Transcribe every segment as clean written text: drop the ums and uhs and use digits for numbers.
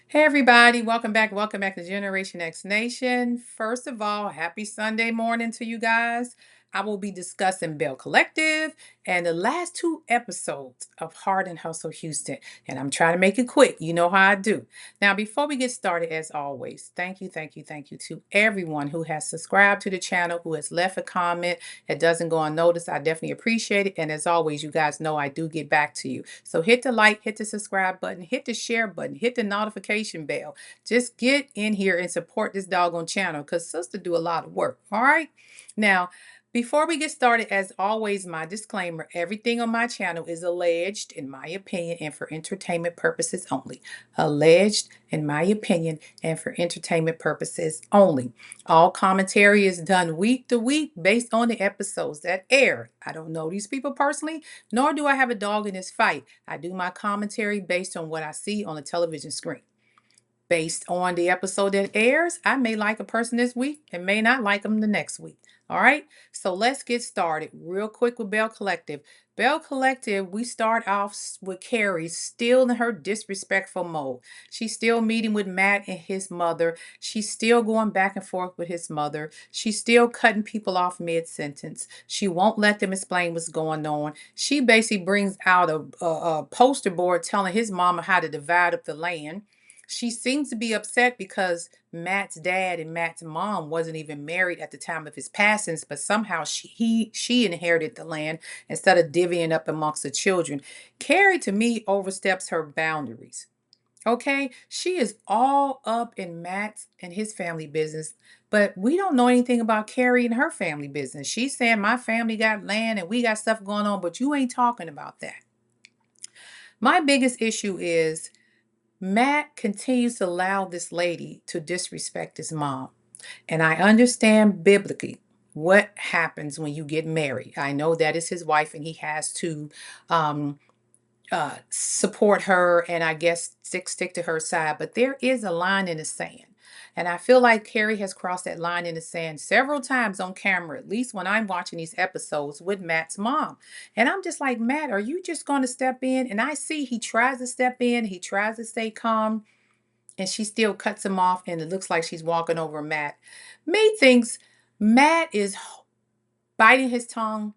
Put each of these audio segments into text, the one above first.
Hey everybody, welcome back to Generation X Nation. First of all, happy Sunday morning to you guys. I will be discussing Belle Collective and the last two episodes of Hard and Hustle Houston. And I'm trying to make it quick. You know how I do. Now, before we get started, as always, thank you to everyone who has subscribed to the channel, who has left a comment. It doesn't go unnoticed. I definitely appreciate it. And as always, you guys know I do get back to you. So hit the like, hit the subscribe button, hit the share button, hit the notification bell. Just get in here and support this doggone channel because sister do a lot of work. All right. Now, before we get started, as always, my disclaimer, everything on my channel is alleged, in my opinion, and for entertainment purposes only. Alleged, in my opinion, and for entertainment purposes only. All commentary is done week to week based on the episodes that air. I don't know these people personally, nor do I have a dog in this fight. I do my commentary based on what I see on the television screen. Based on the episode that airs, I may like a person this week and may not like them the next week. All right, so let's get started real quick with Belle Collective. Belle Collective, we start off with Carrie still in her disrespectful mode. She's still meeting with Matt and his mother. She's still going back and forth with his mother. She's still cutting people off mid-sentence. She won't let them explain what's going on. She basically brings out a poster board telling his mama how to divide up the land. She seems to be upset because Matt's dad and Matt's mom wasn't even married at the time of his passings, but somehow she inherited the land instead of divvying up amongst the children. Carrie, to me, oversteps her boundaries. Okay, she is all up in Matt's and his family business, but we don't know anything about Carrie and her family business. She's saying my family got land and we got stuff going on, but you ain't talking about that. My biggest issue is Matt continues to allow this lady to disrespect his mom. And I understand biblically what happens when you get married. I know that is his wife and he has to um, support her and I guess stick to her side. But there is a line in the sand. And I feel like Carrie has crossed that line in the sand several times on camera, at least when I'm watching these episodes with Matt's mom. And I'm just like, Matt, are you just going to step in? And I see he tries to step in, he tries to stay calm, and she still cuts him off. And it looks like she's walking over Matt. Me thinks Matt is biting his tongue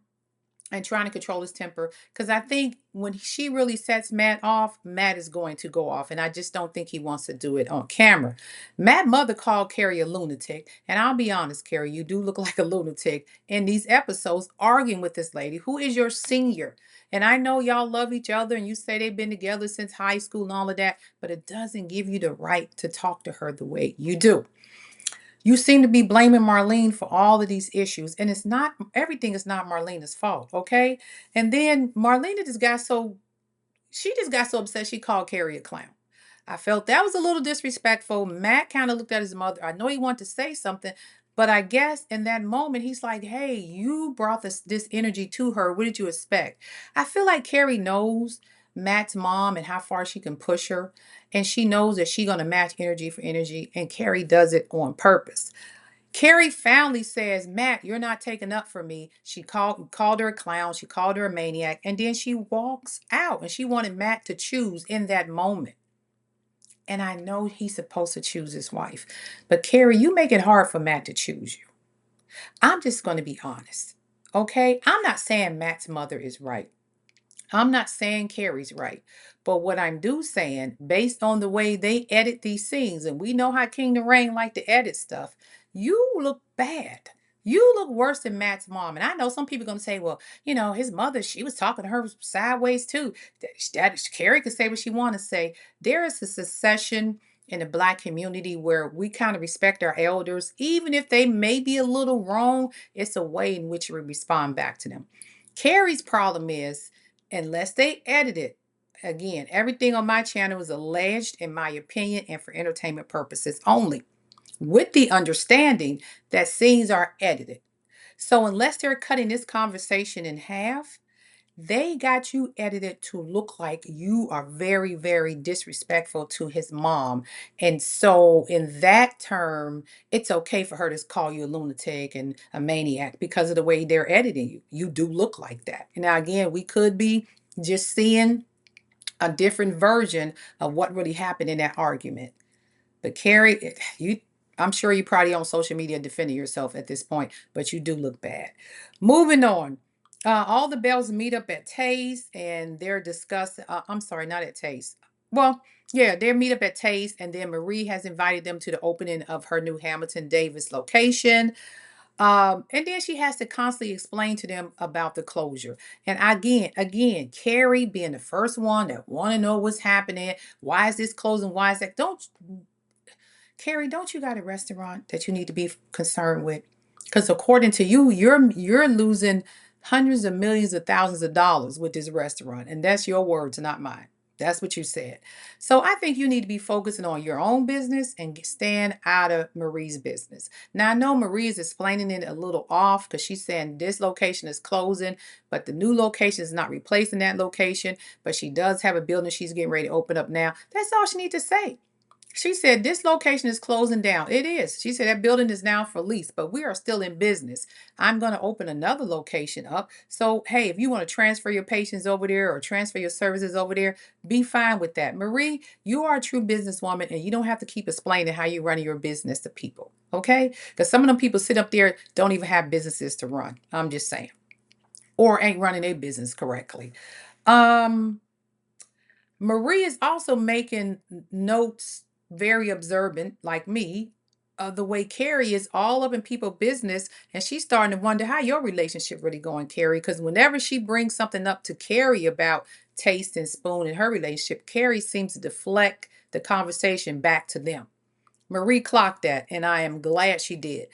and trying to control his temper because I think when she really sets Matt off, Matt is going to go off, and I just don't think he wants to do it on camera. Matt mother called Carrie a lunatic, and I'll be honest, Carrie, you do look like a lunatic in these episodes arguing with this lady who is your senior. And I know y'all love each other and you say they've been together since high school and all of that, but it doesn't give you the right to talk to her the way you do. You seem to be blaming Marlene for all of these issues, and it's not everything is not Marlene's fault, okay? And then Marlena just got so upset she called Carrie a clown. I felt that was a little disrespectful. Matt kind of looked at his mother. I know he wanted to say something, but I guess in that moment he's like, "Hey, you brought this energy to her. What did you expect?" I feel like Carrie knows Matt's mom and how far she can push her, and she knows that she's gonna match energy for energy, and Carrie does it on purpose. Carrie finally says, Matt, you're not taking up for me. She called her a clown. She called her a maniac. And then she walks out and she wanted Matt to choose in that moment. And I know he's supposed to choose his wife. But Carrie, you make it hard for Matt to choose you. I'm just going to be honest. Okay? I'm not saying Matt's mother is right. I'm not saying Carrie's right. But what I'm do saying, based on the way they edit these scenes, and we know how King Rain like to edit stuff, you look bad. You look worse than Matt's mom. And I know some people are going to say, well, his mother, she was talking to her sideways too. Carrie could say what she want to say. There is a succession in the Black community where we kind of respect our elders. Even if they may be a little wrong, it's a way in which we respond back to them. Carrie's problem is, unless they edit it, again, everything on my channel is alleged, in my opinion, and for entertainment purposes only, with the understanding that scenes are edited. So, unless they're cutting this conversation in half, they got you edited to look like you are very, very disrespectful to his mom. And so, in that term, it's okay for her to call you a lunatic and a maniac because of the way they're editing you. You do look like that. Now, again, we could be just seeing a different version of what really happened in that argument. But Carrie, I'm sure you're probably on social media defending yourself at this point, but you do look bad. Moving on. All the Bells meet up at Tay's and they're discussing, I'm sorry, not at Tay's. Well, yeah, they meet up at Tay's, and then Marie has invited them to the opening of her new Hamilton Davis location. And then she has to constantly explain to them about the closure. And again, Carrie being the first one that want to know what's happening. Why is this closing? Why is that? Don't Carrie, don't you got a restaurant that you need to be concerned with? Because according to you, you're losing hundreds of millions of thousands of dollars with this restaurant. And that's your words, not mine. That's what you said. So I think you need to be focusing on your own business and stand out of Marie's business. Now I know Marie is explaining it a little off because she's saying this location is closing, but the new location is not replacing that location. But she does have a building she's getting ready to open up now. That's all she needs to say. She said this location is closing down. It is. She said that building is now for lease, but we are still in business. I'm going to open another location up. So, hey, if you want to transfer your patients over there or transfer your services over there, be fine with that. Marie, you are a true businesswoman and you don't have to keep explaining how you run your business to people. Okay? Because some of them people sit up there, don't even have businesses to run. I'm just saying. Or ain't running their business correctly. Um, Marie is also making notes, very observant, like me, of the way Carrie is all up in people's business, and she's starting to wonder how your relationship really going, Carrie. Because whenever she brings something up to Carrie about Taste and Spoon and her relationship, Carrie seems to deflect the conversation back to them. Marie clocked that, and I am glad she did.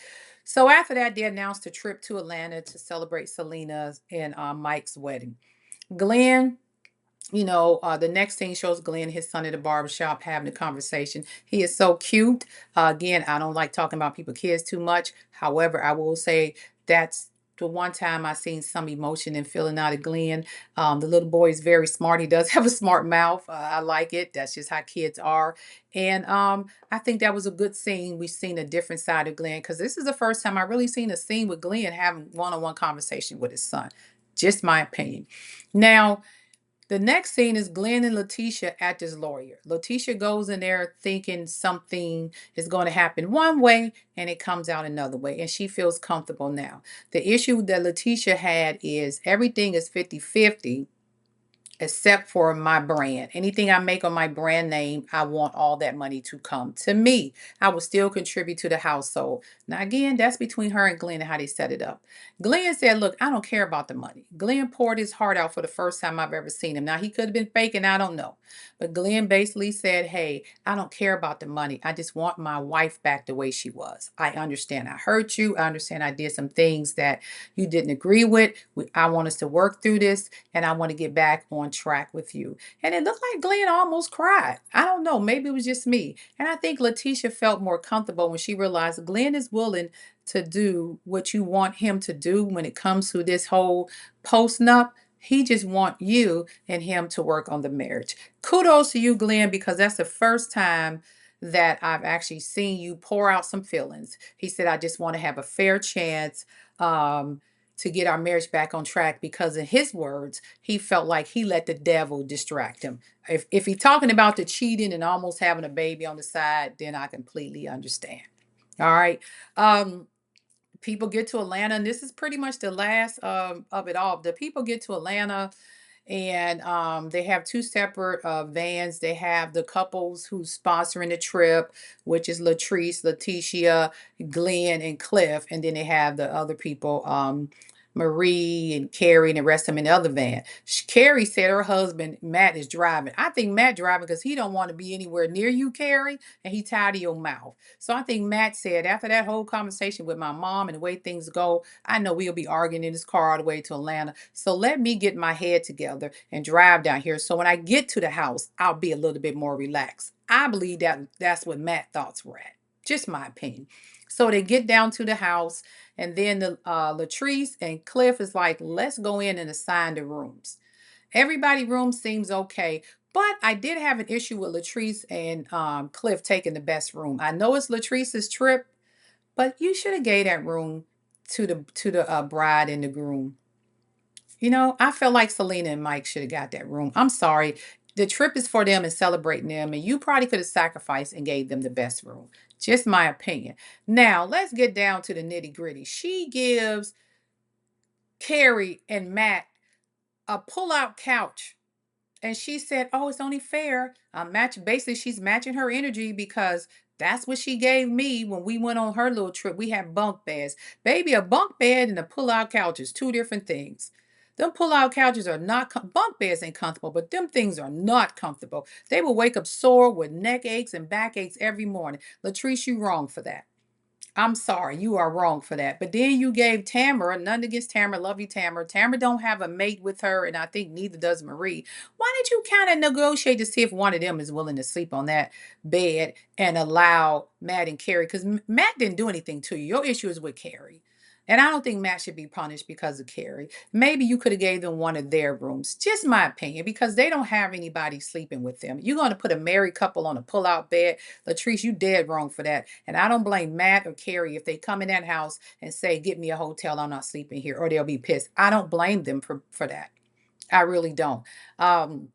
So after that, they announced a trip to Atlanta to celebrate Selena's and Mike's wedding. Glenn, the next thing shows Glenn, his son at the barbershop, having a conversation. He is so cute. Again, I don't like talking about people's kids too much. However, I will say that's the one time I seen some emotion and feeling out of Glenn. The little boy is very smart. He does have a smart mouth. I like it. That's just how kids are. And I think that was a good scene. We've seen a different side of Glenn because this is the first time I really seen a scene with Glenn having one-on-one conversation with his son. Just my opinion. Now, the next scene is Glenn and Letitia at this lawyer. Letitia goes in there thinking something is going to happen one way and it comes out another way. And she feels comfortable now. The issue that Letitia had is everything is 50-50 except for my brand. Anything I make on my brand name, I want all that money to come to me. I will still contribute to the household. Now, again, that's between her and Glenn and how they set it up. Glenn said, look, I don't care about the money. Glenn poured his heart out for the first time I've ever seen him. Now, he could have been faking, I don't know. But Glenn basically said, hey, I don't care about the money. I just want my wife back the way she was. I understand I hurt you. I understand I did some things that you didn't agree with. I want us to work through this, and I want to get back on track with you. And it looked like Glenn almost cried. I don't know. Maybe it was just me. And I think Letitia felt more comfortable when she realized Glenn is willing to do what you want him to do when it comes to this whole posting up. He just want you and him to work on the marriage. Kudos to you, Glenn, because that's the first time that I've actually seen you pour out some feelings. He said, I just want to have a fair chance. To get our marriage back on track because in his words, he felt like he let the devil distract him. If he's talking about the cheating and almost having a baby on the side, then I completely understand. All right. People get to Atlanta, and this is pretty much the last of it all. The people get to Atlanta and they have two separate vans. They have the couples who's sponsoring the trip, which is Latrice, Letitia, Glenn, and Cliff, and then they have the other people, Marie and Carrie, and the rest of them in the other van. Carrie said her husband Matt is driving. I think Matt driving because he don't want to be anywhere near you, Carrie, and he tired of your mouth. So I think Matt said after that whole conversation with my mom and the way things go, I know we'll be arguing in his car all the way to Atlanta. So let me get my head together and drive down here. So when I get to the house, I'll be a little bit more relaxed. I believe that that's what Matt's thoughts were at. Just my opinion. So they get down to the house, and then the Latrice and Cliff is like, let's go in and assign the rooms. Everybody room seems okay, but I did have an issue with Latrice and Cliff taking the best room. I know it's Latrice's trip, but you should have gave that room to the bride and the groom. I felt like Selena and Mike should have got that room. I'm sorry. The trip is for them and celebrating them, and you probably could have sacrificed and gave them the best room. Just my opinion. Now, let's get down to the nitty gritty. She gives Carrie and Matt a pull out couch. And she said, "Oh, it's only fair. Basically, she's matching her energy because that's what she gave me when we went on her little trip. We had bunk beds. Baby, a bunk bed and a pull-out couch is two different things. Them pull-out couches are not bunk beds ain't comfortable, but them things are not comfortable. They will wake up sore with neck aches and back aches every morning. Latrice, you wrong for that. I'm sorry, you are wrong for that. But then you gave Tamara, none against Tamara, love you, Tamara. Tamara don't have a mate with her, and I think neither does Marie. Why did you kind of negotiate to see if one of them is willing to sleep on that bed and allow Matt and Carrie? Because Matt didn't do anything to you. Your issue is with Carrie. And I don't think Matt should be punished because of Carrie. Maybe you could have gave them one of their rooms. Just my opinion, because they don't have anybody sleeping with them. You're going to put a married couple on a pull-out bed. Latrice, you dead wrong for that. And I don't blame Matt or Carrie if they come in that house and say, "Get me a hotel, I'm not sleeping here," or they'll be pissed. I don't blame them for that. I really don't. Um,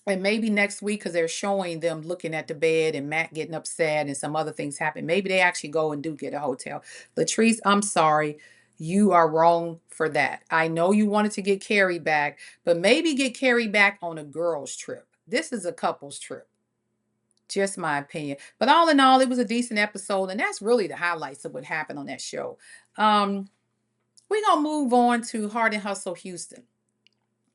and maybe next week, because they're showing them looking at the bed and Matt getting upset and some other things happen, maybe they actually go and do get a hotel. Latrice, I'm sorry. You are wrong for that. I know you wanted to get Carrie back, but maybe get Carrie back on a girls' trip. This is a couple's trip. Just my opinion. But all in all, it was a decent episode, and that's really the highlights of what happened on that show. Um, we're gonna move on to Hard and Hustle Houston.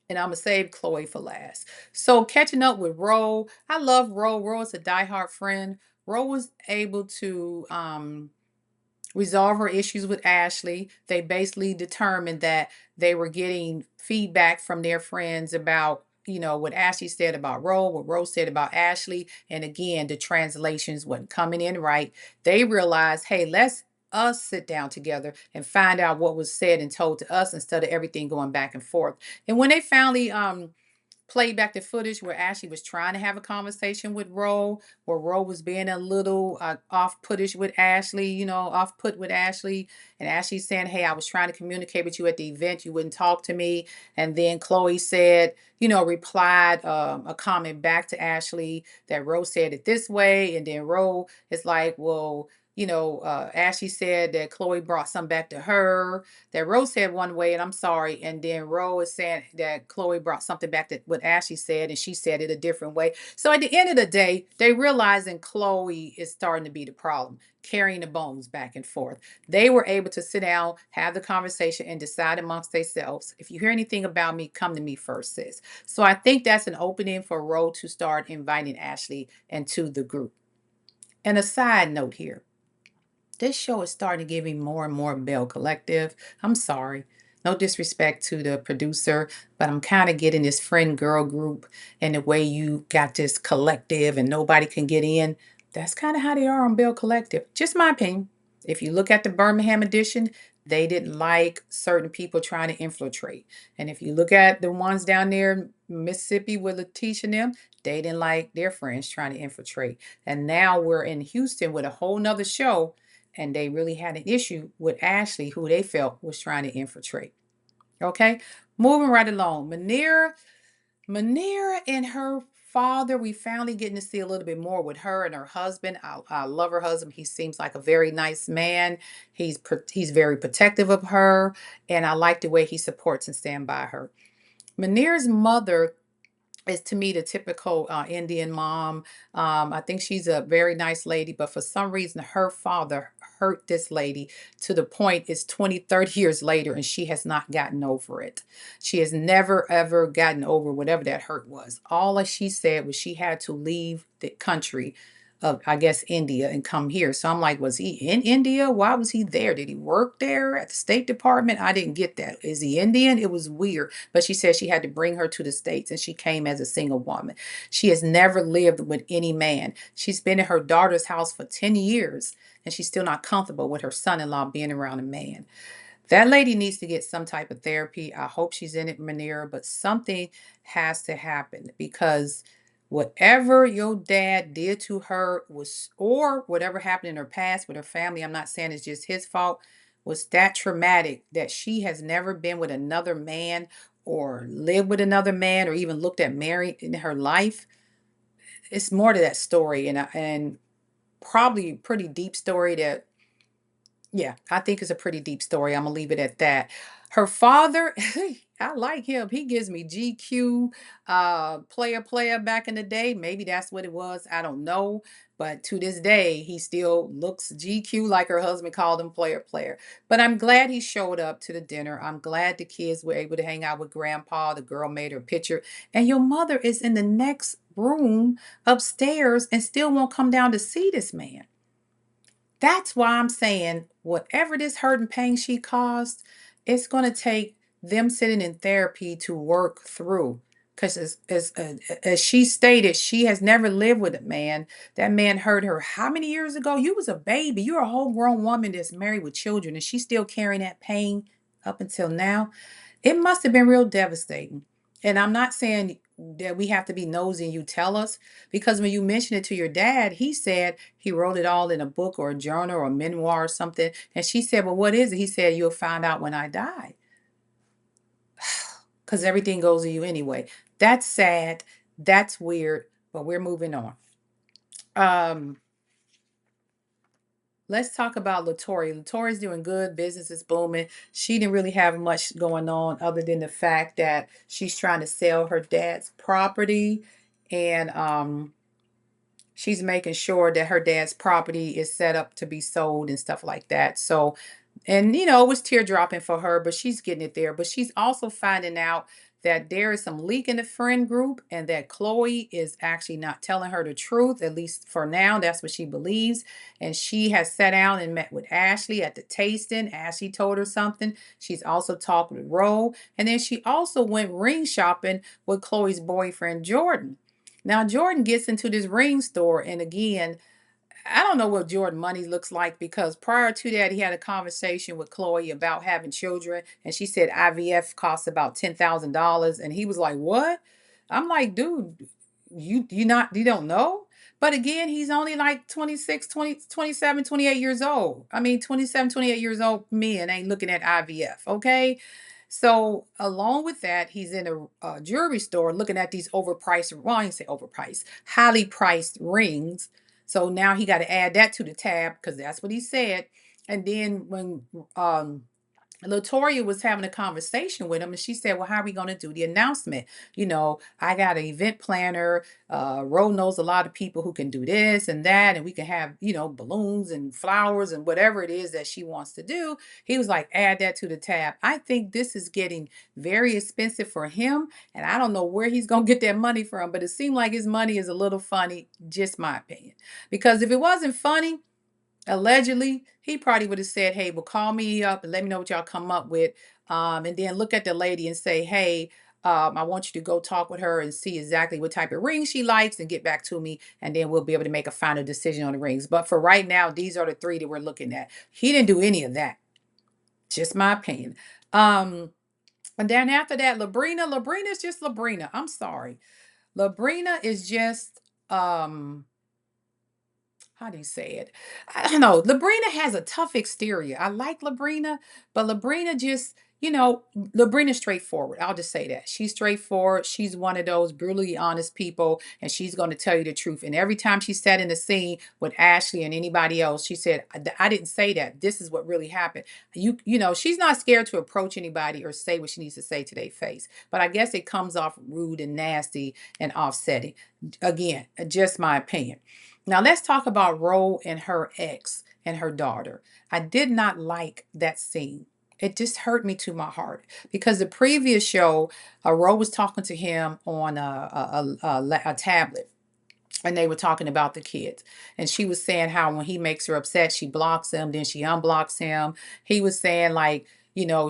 And I'm gonna save Chloe for last. So catching up with Ro. I love Ro. Ro is a diehard friend. Ro was able to resolve her issues with Ashley. They basically determined that they were getting feedback from their friends about, what Ashley said about Ro, what Ro said about Ashley. And again, the translations wasn't coming in right. They realized, hey, let's us sit down together and find out what was said and told to us instead of everything going back and forth. And when they finally played back the footage where Ashley was trying to have a conversation with Ro, where Ro was being a little off-puttish with Ashley, off-put with Ashley, and Ashley saying, "Hey, I was trying to communicate with you at the event. You wouldn't talk to me." And then Chloe said, replied a comment back to Ashley that Ro said it this way, and then Ro is like, "Well, Ashley said that Chloe brought some back to her, that Rose said one way, and I'm sorry." And then Rose is saying that Chloe brought something back that what Ashley said, and she said it a different way. So at the end of the day, they realizing Chloe is starting to be the problem, carrying the bones back and forth. They were able to sit down, have the conversation, and decide amongst themselves. If you hear anything about me, come to me first, sis. So I think that's an opening for Rose to start inviting Ashley into the group. And a side note here, this show is starting to give me more and more Belle Collective. I'm sorry. No disrespect to the producer, but I'm kind of getting this friend girl group and the way you got this collective and nobody can get in. That's kind of how they are on Belle Collective. Just my opinion. If you look at the Birmingham edition, they didn't like certain people trying to infiltrate. And if you look at the ones down there in Mississippi with Letitia and them, they didn't like their friends trying to infiltrate. And now we're in Houston with a whole nother show, and they really had an issue with Ashley, who they felt was trying to infiltrate. Okay, moving right along. Manera and her father, we finally getting to see a little bit more with her and her husband. I love her husband. He seems like a very nice man. He's very protective of her, and I like the way he supports and stand by her. Manera's mother is to me the typical Indian mom. I think she's a very nice lady, but for some reason, her father hurt this lady to the point it's 20, 30 years later, and she has not gotten over it. She has never, ever gotten over whatever that hurt was. All that she said was she had to leave the country of, I guess, India and come here. So I'm like, was he in India? Why was he there? Did he work there at the State Department? I didn't get that. Is he Indian? It was weird. But she said she had to bring her to the States, and she came as a single woman. She has never lived with any man. She's been in her daughter's house for 10 years, and she's still not comfortable with her son-in-law being around a man. That lady needs to get some type of therapy. I hope she's in it, Manera, but something has to happen because whatever your dad did to her was, or whatever happened in her past with her family, I'm not saying it's just his fault, was that traumatic that she has never been with another man or lived with another man or even looked at married in her life. it's more to that story, and probably pretty deep story that, yeah, I think it's a pretty deep story. I'm gonna leave it at that. Her father, I like him. He gives me GQ, player back in the day. Maybe that's what it was. I don't know. But to this day, he still looks GQ, like her husband called him, player. But I'm glad he showed up to the dinner. I'm glad the kids were able to hang out with grandpa. The girl made her picture. And your mother is in the next room upstairs and still won't come down to see this man. That's why I'm saying whatever this hurt and pain she caused, it's going to take them sitting in therapy to work through. Because as she stated, she has never lived with a man. That man hurt her how many years ago? You was a baby. You're a whole grown woman that's married with children, and she's still carrying that pain up until now. It must have been real devastating. And I'm not saying that we have to be nosy and you tell us, because when you mentioned it to your dad, he said he wrote it all in a book or a journal or a memoir or something. And she said, well, what is it? He said, you'll find out when I die. Because everything goes to you anyway. That's sad. That's weird. But we're moving on. Um, let's talk about Latoya. Latoya's doing good. Business is booming. She didn't really have much going on other than the fact that she's trying to sell her dad's property. And she's making sure that her dad's property is set up to be sold and stuff like that. So, and it was teardropping for her, but she's getting it there. But she's also finding out that there is some leak in the friend group and that Chloe is actually not telling her the truth, at least for now. That's what she believes. And she has sat down and met with Ashley at the tasting. Ashley told her something. She's also talked with Rhoa. And then she also went ring shopping with Chloe's boyfriend, Jordan. Now, Jordan gets into this ring store, and again, I don't know what Jordan money looks like, because prior to that, he had a conversation with Chloe about having children, and she said IVF costs about $10,000, and he was like, "What?" I'm like, "Dude, you don't know?" But again, he's only like 26, 20, 27, 28 years old. I mean, 27, 28 years old men ain't looking at IVF, okay? So along with that, he's in a jewelry store looking at these overpriced, well, I didn't say overpriced, highly priced rings. So now he got to add that to the tab, because that's what he said. And then when Latoya was having a conversation with him, and she said, well, how are we going to do the announcement? I got an event planner. Ro knows a lot of people who can do this and that, and we can have, balloons and flowers and whatever it is that she wants to do. He was like, add that to the tab. I think this is getting very expensive for him, and I don't know where he's going to get that money from, but it seemed like his money is a little funny, just my opinion. Because if it wasn't funny, allegedly, he probably would have said, hey, well, call me up and let me know what y'all come up with. And then look at the lady and say, hey, I want you to go talk with her and see exactly what type of ring she likes and get back to me. And then we'll be able to make a final decision on the rings. But for right now, these are the three that we're looking at. He didn't do any of that. Just my opinion. And then after that, Labrina's just Labrina. I'm sorry. Labrina is just how do you say it? I don't know. Labrina has a tough exterior. I like Labrina, but Labrina just, Labrina's straightforward. I'll just say that. She's straightforward. She's one of those brutally honest people, and she's going to tell you the truth. And every time she sat in the scene with Ashley and anybody else, she said, I didn't say that. This is what really happened. She's not scared to approach anybody or say what she needs to say to their face. But I guess it comes off rude and nasty and offsetting. Again, just my opinion. Now let's talk about Ro and her ex and her daughter. I did not like that scene. It just hurt me to my heart, because the previous show, Ro was talking to him on a tablet, and they were talking about the kids, and she was saying how when he makes her upset, she blocks him, then she unblocks him. He was saying, like,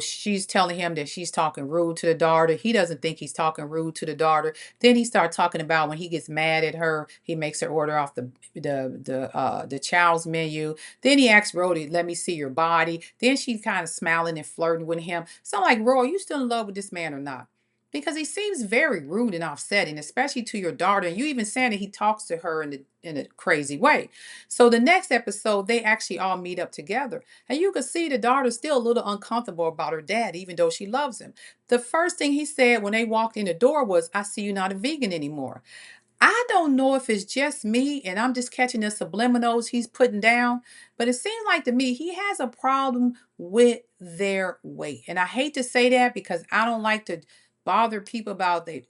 she's telling him that she's talking rude to the daughter. He doesn't think he's talking rude to the daughter. Then he starts talking about when he gets mad at her, he makes her order off the child's menu. Then he asks Rhodey, let me see your body. Then she's kind of smiling and flirting with him. So I'm like, Ro, are you still in love with this man or not? Because he seems very rude and offsetting, especially to your daughter. And you even saying that he talks to her in a crazy way. So the next episode, they actually all meet up together. And you can see the daughter's still a little uncomfortable about her dad, even though she loves him. The first thing he said when they walked in the door was, I see you're not a vegan anymore. I don't know if it's just me and I'm just catching the subliminals he's putting down, but it seems like to me he has a problem with their weight. And I hate to say that because I don't like to bother people about they,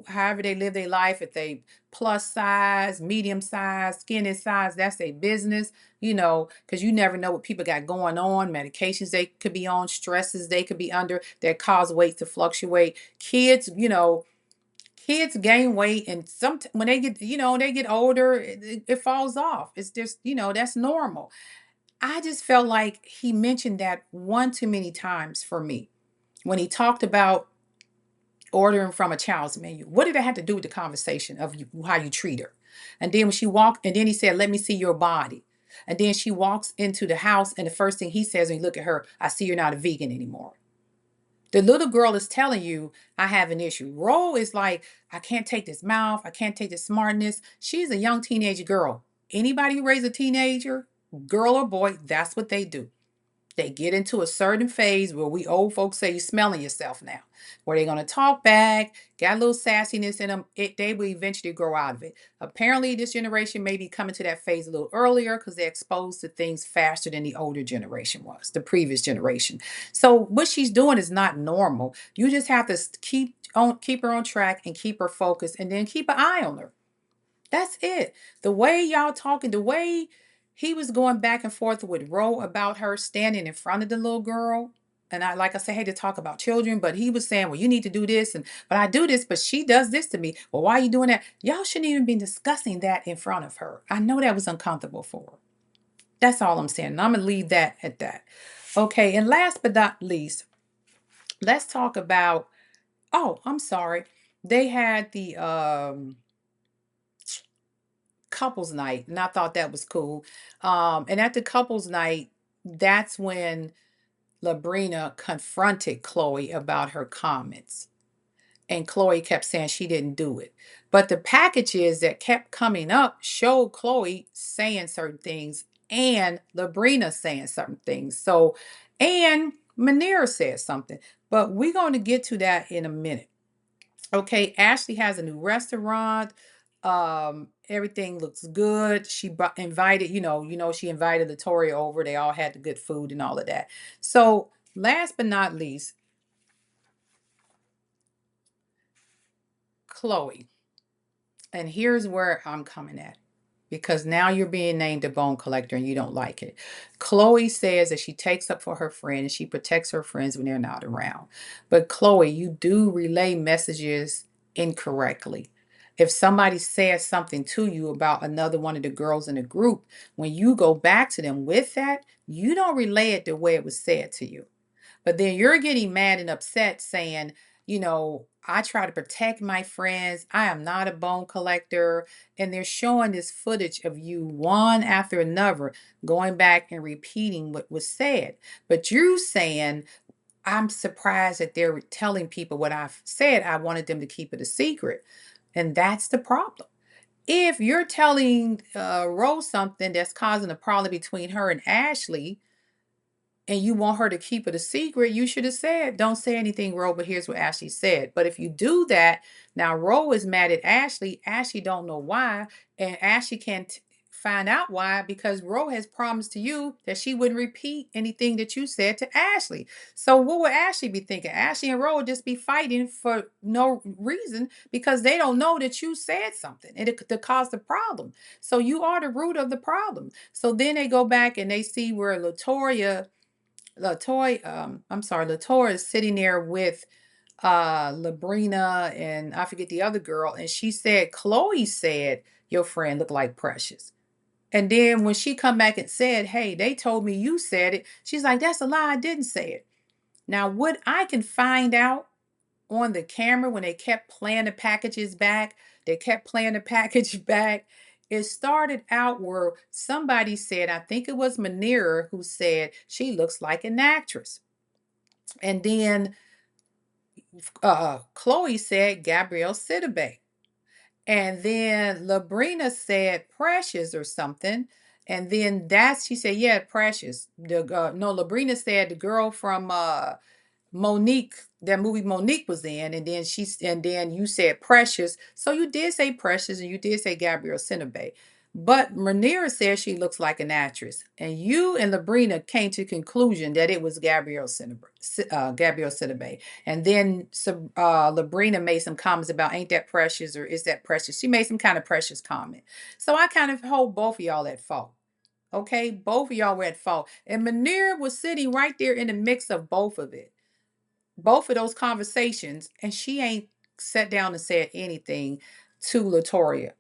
however they live their life. If they plus size, medium size, skinny size, that's their business, because you never know what people got going on, medications they could be on, stresses they could be under that cause weight to fluctuate. Kids gain weight and some when they get older it falls off. It's just that's normal. I just felt like he mentioned that one too many times for me when he talked about ordering from a child's menu. What did that have to do with the conversation of how you treat her? And then when she walked, and then he said, let me see your body. And then she walks into the house and the first thing he says when you look at her, I see you're not a vegan anymore. The little girl is telling you, I have an issue. Ro is like, I can't take this mouth. I can't take this smartness. She's a young teenage girl. Anybody who raises a teenager, girl or boy, that's what they do. They get into a certain phase where we old folks say you're smelling yourself now, where they're going to talk back, got a little sassiness in them. They will eventually grow out of it. Apparently, this generation may be coming to that phase a little earlier because they're exposed to things faster than the older generation was, the previous generation. So what she's doing is not normal. You just have to keep her on track and keep her focused, and then keep an eye on her. That's it. The way y'all talking, the way he was going back and forth with Ro about her standing in front of the little girl. And I, like I said, I hate to talk about children, but he was saying, well, you need to do this. And, but I do this, but she does this to me. Well, why are you doing that? Y'all shouldn't even be discussing that in front of her. I know that was uncomfortable for her. That's all I'm saying. And I'm going to leave that at that. Okay. And last but not least, let's talk about, oh, I'm sorry. They had the, couples night, and I thought that was cool. And at the couples night, that's when Labrina confronted Chloe about her comments, and Chloe kept saying she didn't do it. But the packages that kept coming up showed Chloe saying certain things and Labrina saying certain things. So, and Manera said something, but we're going to get to that in a minute. Okay, Ashley has a new restaurant. Everything looks good. She invited, she invited Latoya over. They all had the good food and all of that. So, last but not least, Chloe. And here's where I'm coming at. Because now you're being named a bone collector and you don't like it. Chloe says that she takes up for her friend and she protects her friends when they're not around. But Chloe, you do relay messages incorrectly. If somebody says something to you about another one of the girls in the group, when you go back to them with that, you don't relay it the way it was said to you. But then you're getting mad and upset saying, I try to protect my friends. I am not a bone collector. And they're showing this footage of you one after another going back and repeating what was said. But you saying, I'm surprised that they're telling people what I've said. I wanted them to keep it a secret. And that's the problem. If you're telling Rose something that's causing a problem between her and Ashley, and you want her to keep it a secret, you should have said, don't say anything, Ro, but here's what Ashley said. But if you do that, now Ro is mad at Ashley. Ashley don't know why, and Ashley can't find out why because Ro has promised to you that she wouldn't repeat anything that you said to Ashley. So what would Ashley be thinking? Ashley and Ro would just be fighting for no reason because they don't know that you said something and it could cause the problem. So you are the root of the problem. So then they go back and they see where Latoya is sitting there with Labrina and I forget the other girl, and she said, Chloe said your friend looked like Precious. And then when she come back and said, hey, they told me you said it, she's like, that's a lie, I didn't say it. Now, what I can find out on the camera when they kept playing the packages back, they kept playing the package back. It started out where somebody said, I think it was Manera who said she looks like an actress. And then Chloe said Gabrielle Sidibe. And then Labrina said Precious or something. And then she said, yeah, Precious. No, Labrina said the girl from Monique that movie Monique was in, and then you said Precious. So you did say Precious and you did say Gabrielle Sidibe. But Rhaenyra says she looks like an actress, and you and Labrina came to the conclusion that it was Gabrielle Sidibe. And then Labrina made some comments about ain't that Precious or is that Precious? She made some kind of Precious comment. So I kind of hold both of y'all at fault. Okay, both of y'all were at fault, and Rhaenyra was sitting right there in the mix of both of it, both of those conversations, and she ain't sat down and said anything to Latoria.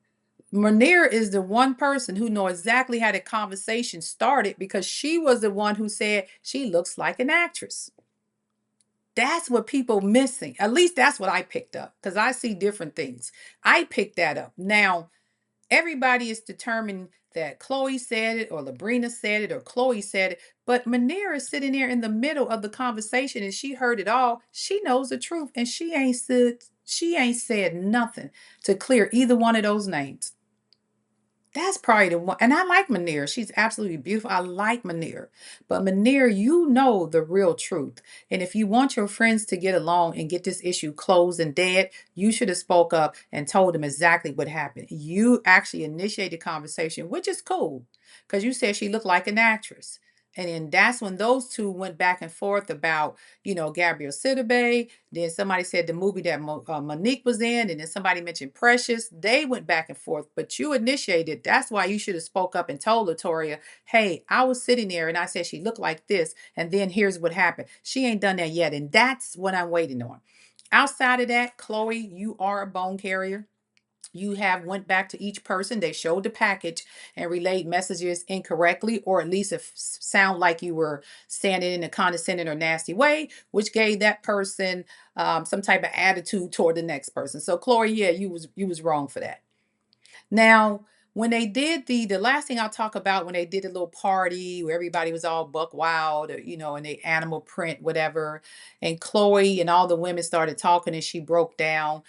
Rhaenyra is the one person who know exactly how the conversation started because she was the one who said she looks like an actress. That's what people missing. At least that's what I picked up because I see different things. I picked that up. Now, everybody is determined that Chloe said it or Labrina said it or Chloe said it, but Manera is sitting there in the middle of the conversation and she heard it all. She knows the truth and she ain't said nothing to clear either one of those names. That's probably the one. And I like Manir. She's absolutely beautiful. I like Manir. But Manir, you know the real truth. And if you want your friends to get along and get this issue closed and dead, you should have spoke up and told them exactly what happened. You actually initiated the conversation, which is cool because you said she looked like an actress. And then that's when those two went back and forth about, Gabrielle Sidibe. Then somebody said the movie that Monique was in, and then somebody mentioned Precious. They went back and forth, but you initiated. That's why you should have spoke up and told Latoria, "Hey, I was sitting there and I said she looked like this, and then here's what happened." She ain't done that yet, and that's what I'm waiting on. Outside of that, Chloe, you are a bone carrier. You have went back to each person, they showed the package and relayed messages incorrectly, or at least if sound like you were saying it in a condescending or nasty way, which gave that person some type of attitude toward the next person. So Chloe, yeah, you was wrong for that. Now, when they did the last thing I'll talk about, when they did a little party where everybody was all buck wild, or, and they animal print, whatever, and Chloe and all the women started talking and she broke down.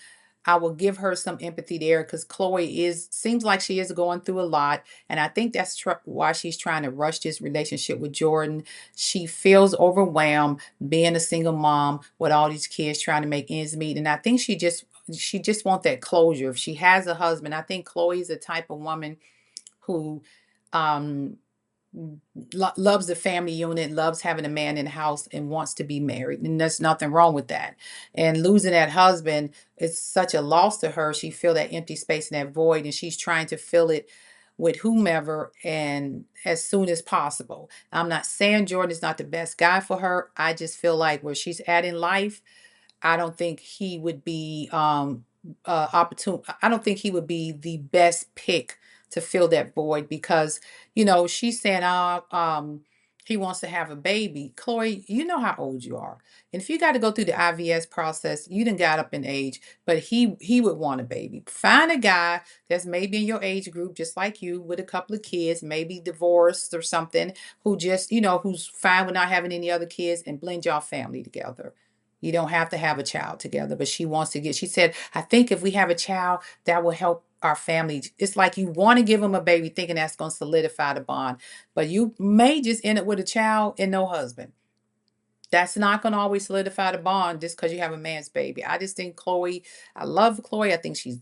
I will give her some empathy there because Chloe seems like she is going through a lot, and I think that's why she's trying to rush this relationship with Jordan. She feels overwhelmed being a single mom with all these kids trying to make ends meet, and I think she just wants that closure. If she has a husband, I think Chloe's the type of woman who um loves the family unit, loves having a man in the house, and wants to be married. And there's nothing wrong with that. And losing that husband is such a loss to her. She feel that empty space and that void, and she's trying to fill it with whomever and as soon as possible. I'm not saying Jordan is not the best guy for her. I just feel like where she's at in life, I don't think he would be opportune. I don't think he would be the best pick to fill that void because she's saying he wants to have a baby. Chloe, you know how old you are. And if you got to go through the IVS process, you didn't got up in age, but he would want a baby. Find a guy that's maybe in your age group, just like you, with a couple of kids, maybe divorced or something, who just, who's fine with not having any other kids, and blend your family together. You don't have to have a child together, but she said, I think if we have a child, that will help our family. It's like you want to give them a baby thinking that's going to solidify the bond, but you may just end up with a child and no husband. That's not going to always solidify the bond just because you have a man's baby. I just think I love Chloe. I think she's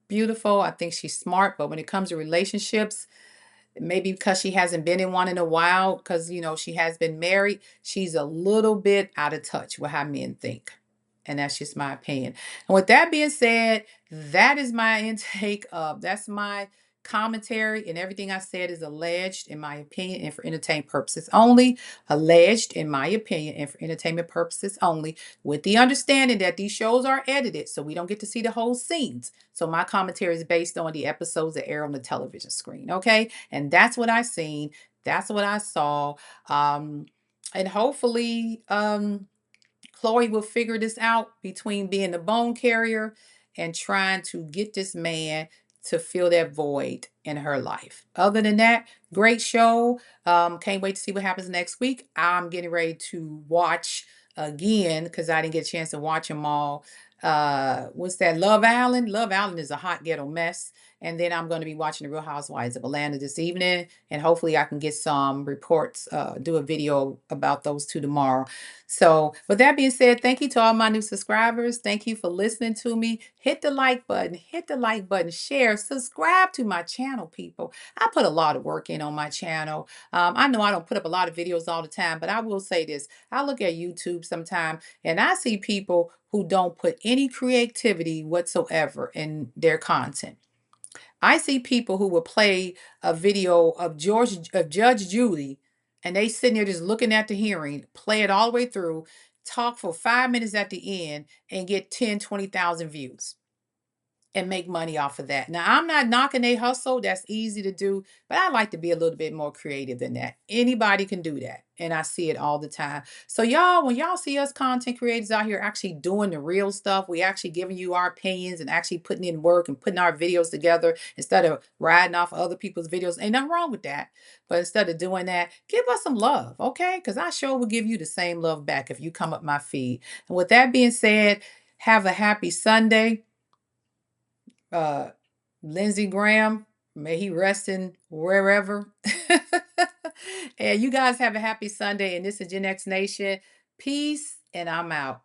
beautiful. I think she's smart. But when it comes to relationships, maybe because she hasn't been in one in a while, because she has been married, she's a little bit out of touch with how men think. And that's just my opinion. And with that being said, that is my intake of that's my commentary, and everything I said is alleged in my opinion and for entertainment purposes only. Alleged in my opinion and for entertainment purposes only, with the understanding that these shows are edited so we don't get to see the whole scenes. So my commentary is based on the episodes that air on the television screen. Okay. And that's what I seen. That's what I saw. And hopefully, Chloe will figure this out between being the bone carrier and trying to get this man to fill that void in her life. Other than that, great show. Can't wait to see what happens next week. I'm getting ready to watch again because I didn't get a chance to watch them all. What's that? Love Island. Love Island is a hot ghetto mess. And then I'm going to be watching the Real Housewives of Atlanta this evening. And hopefully I can get some reports, do a video about those two tomorrow. So with that being said, thank you to all my new subscribers. Thank you for listening to me. Hit the like button, share, subscribe to my channel, people. I put a lot of work in on my channel. I know I don't put up a lot of videos all the time, but I will say this. I look at YouTube sometime and I see people who don't put any creativity whatsoever in their content. I see people who will play a video of Judge Judy, and they sitting there just looking at the hearing, play it all the way through, talk for 5 minutes at the end, and get 10, 20,000 views and make money off of that. Now, I'm not knocking a hustle. That's easy to do, but I like to be a little bit more creative than that. Anybody can do that. And I see it all the time. So y'all, when y'all see us content creators out here actually doing the real stuff, we actually giving you our opinions and actually putting in work and putting our videos together instead of riding off of other people's videos. Ain't nothing wrong with that. But instead of doing that, give us some love, okay? Because I sure will give you the same love back if you come up my feed. And with that being said, have a happy Sunday. uh Lindsey Graham, may he rest in wherever. And you guys have a happy Sunday. And this is Gen X Nation. Peace, and I'm out.